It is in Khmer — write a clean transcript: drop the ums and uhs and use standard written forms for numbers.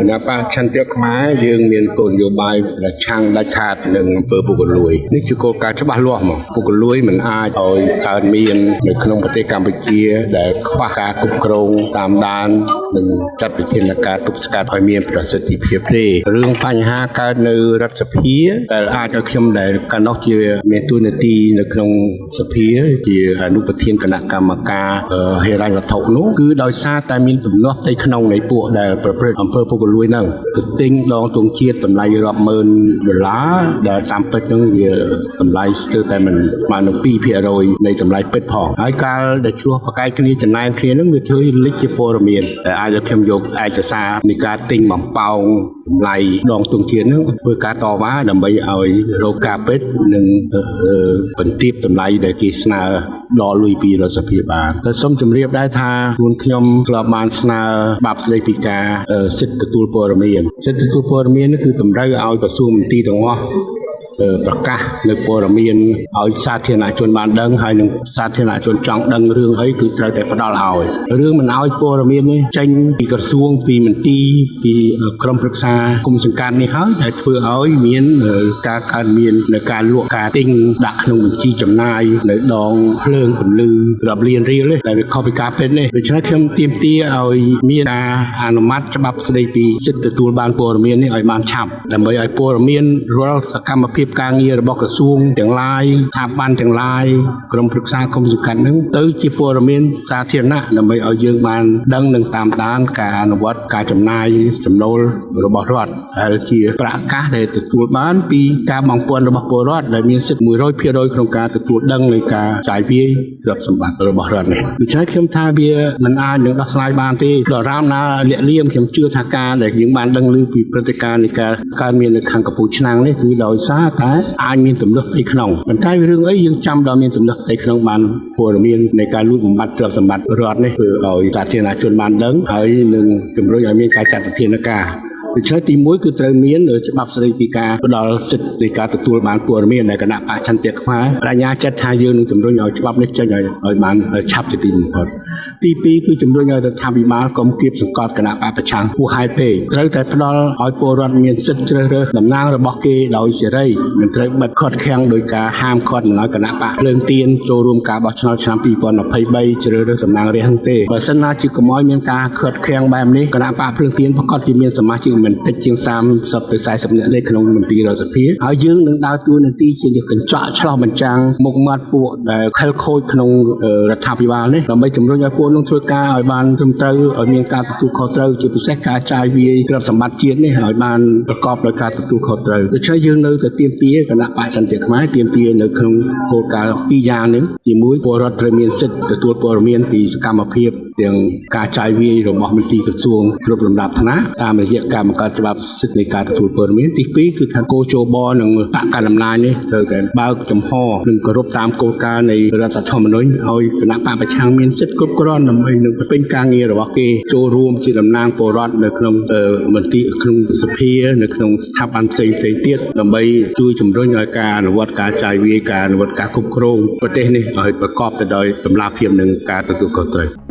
ណាប៉ាឆន្ទៈខ្មែរយើងមានគោលនយោបាយដែលឆាំងដាច់ខាតនឹងអំពើពុករលួយនេះជាគោលការណ៍ច្បាស់លាស់មកពុករលួយមិនអាចឲ្យកើតមាននៅក្នុងប្រទេសកម្ពុជាដែលខ្វះការគ្រប់គ្រងតាមដាននិងចាត់វិធានការទប់ស្កាត់ឲ្យមានប្រសិទ្ធភាពទេរឿងបញ្ហាកើតនៅរដ្ឋសភាដែលអាចឲ្យខ្ញុំដែលកាលនោះជាមានទួនាទីនៅក្នុងសភាជាអនុប្រធានគណៈកម្មការហិរញ្ញវត្ថុនោះគឺដោយសារតែមានទំនាស់ផ្ទៃក្នុងនៃពួកដែលប្រព្រឹត្តអំពើពុករលួយហ្នឹងទៅទិញដងទងជាតិតម្លៃរាប់ម៉ឺនដុល្លារដែលតាមពិតហ្នឹងវាតម្លៃស្ទើរតែមិនស្មើនឹង 2% នៃតម្លៃពិតផងហើយកាលដែលឆ្លោះប្រកែកគ្នាចំណែនគ្នាហ្នឹងវាធ្វើលេចជាព័ត៌មានតែអាចឲ្យខ្ញុំយកឯកសារនៃការទិញបំប៉ោងតម្លៃដងទងជាតិហ្នឹងធ្វើការតវ៉ាដើម្បីឲ្យរកការពិតនិងបន្ទាបតម្លៃដែលគេស្នើដល់លុយពីរដ្ឋសភាបានតែសូមជម្រាបដែរថាខ្លួនខ្ញុំធ្លាប់បានស្នើច្បាប់ស្តីពីការសិទ្ធិទទួលព័ត៌មានសិទ្ធិទទួលព័ត៌មានគឺតម្រូវឲ្យក្រសួងមន្ទីរទាំងអស់ប្រកាសនៅព័ត៌មានឲ្យសាធារណជនបានដឹងហើយនឹងសាធារណជនចង់ដឹងរឿងអីគឺត្រូវតែផ្ដល់ឲ្យរឿងមិនឲ្យព័ត៌មាននេះចេញពីក្រសួងពីមន្ទីរពីក្រុមប្រឹក្សាគុំសង្កាត់នេះហើយដែលធ្វើឲ្យមានការកើតមាននៅការលក់ការទិញដាក់ក្នុងបញ្ជីចំណាយនៅដងភ្លើងពន្លឺរាប់លានរៀលតែវាខុសពីការពិតនេះដូច្នេះខ្ញុំទាមទារឲ្យមានការអនុម័តច្បាប់ស្តីពីសិទ្ធិទទួលបានព័ត៌មាននេះឲ្យបានឆាប់ដើម្បីឲ្យព័ត៌មានរាល់សកម្មភាពការងាររបស់ក្រសួងទាំងឡាយស្ថាប័នទាំងឡាយក្រុមប្រឹក្សាគុំសង្កាត់ហ្នឹងទៅជាព័ត៌មានសាធារណៈដើម្បីឲ្យយើងបានដឹងនិងតាមដានការអនុវត្តការចំណាយចំណូលរបស់រដ្ឋដែលជាប្រាក់កាសដែលទទួលបានពីការបង់ពន្ធរបស់ពលរដ្ឋដែលមានសិទ្ធិ 100% ក្នុងការទទួលដឹងនៃការចាយវាយទ្រព្យសម្បត្តិរបស់រដ្ឋនេះដូច្នេះខ្ញុំថាវាមិនអាចនឹងដោះស្រាយបានទេដរាបណាលាក់លៀមខ្ញុំជឿថាការដែលយើងបានដឹងឮពីព្រឹត្តិការណ៍នៃការកើតមាននៅខាងកំពង់ឆ្នាំងនេះគឺដោយសារតែអាចមានទំនាស់ផ្ទៃក្នុងប៉ុន្តែរឿងអីយើងចាំដល់មានទំនាស់ផ្ទៃក្នុងបានព័ត៌មាននៃការលួចបំបាត់ទ្រព្យសម្បត្តិរដ្ឋនេះធ្វើឲ្យសាធារណជនបានដឹងហើយនឹងជំរុញឲ្យមានការចាត់វិធានការដូច្នេះទី1គឺត្រូវមានច្បាប់ស្តីពីការផ្ដល់សិទ្ធិនៃការទទួលបានព័ត៌មានដែលគណៈបច្ឆន្ទៈខ្មែរបញ្ញាចិត្តថាយើងនឹងជំរុញឲ្យច្បាប់នេះចេញឲ្យបានឆាប់ជាទីបំផុតទី2គឺជំរុញឲ្យរដ្ឋាភិបាលកុំគៀបសង្កត់គណៈបកប្រឆាំងហួសហេតុពេកត្រូវតែផ្ដល់ឲ្យពលរដ្ឋមានសិទ្ធិជ្រើសរើសតំណាងរបស់គេដោយសេរីមិនត្រូវបិទឃាត់ឃាំងដោយការហាមឃាត់មិនឲ្យគណៈបកភ្លើងទៀនចូលរួមការបោះឆ្នោតឆ្នាំ2023ជ្រើសរើសតំណាងរាស្ត្រទេបើសិនណាជាកុំឲ្យមានការឃាត់ឃាំងបែបនេះគណៈបកភ្លើងទៀនប្រកាសជាមានសមាជិកមិនតិចជាង30ទៅ40នាក់ទេក្នុងមន្ទីររដ្ឋសភាហើយយើងនឹងដើរតួនាទីជាកញ្ចក់ឆ្លោះបញ្ចាំងមុខមាត់ពួកដែលខិលខូចក្នុងរដ្ឋាភិបាលនេះដើម្បីជំរុញឲ្យពួកនោះធ្វើការឲ្យបានត្រឹមត្រូវឲ្យមានការទទួលខុសត្រូវជាពិសេសការចាយវាយទ្រព្យសម្បត្តិជាតិនេះឲ្យបានប្រកបដោយការទទួលខុសត្រូវដូច្នេះយើងនៅតែទាមទារគណៈបច្ឆន្ទៈខ្មែរទាមទារនៅក្នុងគោលការណ៍ពីរយ៉ាងនេះទី1ពលរដ្ឋត្រូវមានសិទ្ធិទទួលព័ត៌មានពីសកម្មភាពទាំងការចាយវាយរបស់មន្ត្រីក្រសួងគ្រប់លំដាប់ថ្នាក់តាមរយៈការបង្កើតច្បាប់សិទ្ធិនៃការទទួលព័ត៌មានទី2គឺថាគោជបនិងបកកណ្ដាលអំណាចនេះត្រូវតែបើកចំហនិងគោរពតាមគោលការណ៍នៃរដ្ឋធម្មនុញ្ញឲ្យគណៈបកប្រឆាំងមានសិទ្ធិគ្រប់គ្រាន់ដើម្បីនឹងបំពេញការងាររបស់គេចូលរួមជាតំណាងពលរដ្ឋនៅក្នុងមន្ទីរក្នុងសភានៅក្នុងស្ថាប័នផ្សេងៗទៀតដើម្បីជួយជំរុញឲ្យការអនុវត្តការចាយវាយការអនុវត្តការគ្រប់គ្រងប្រទេសនេះឲ្យប្រកបទៅដោយតម្លាភាពនិងការទទួលខុសត្រូវ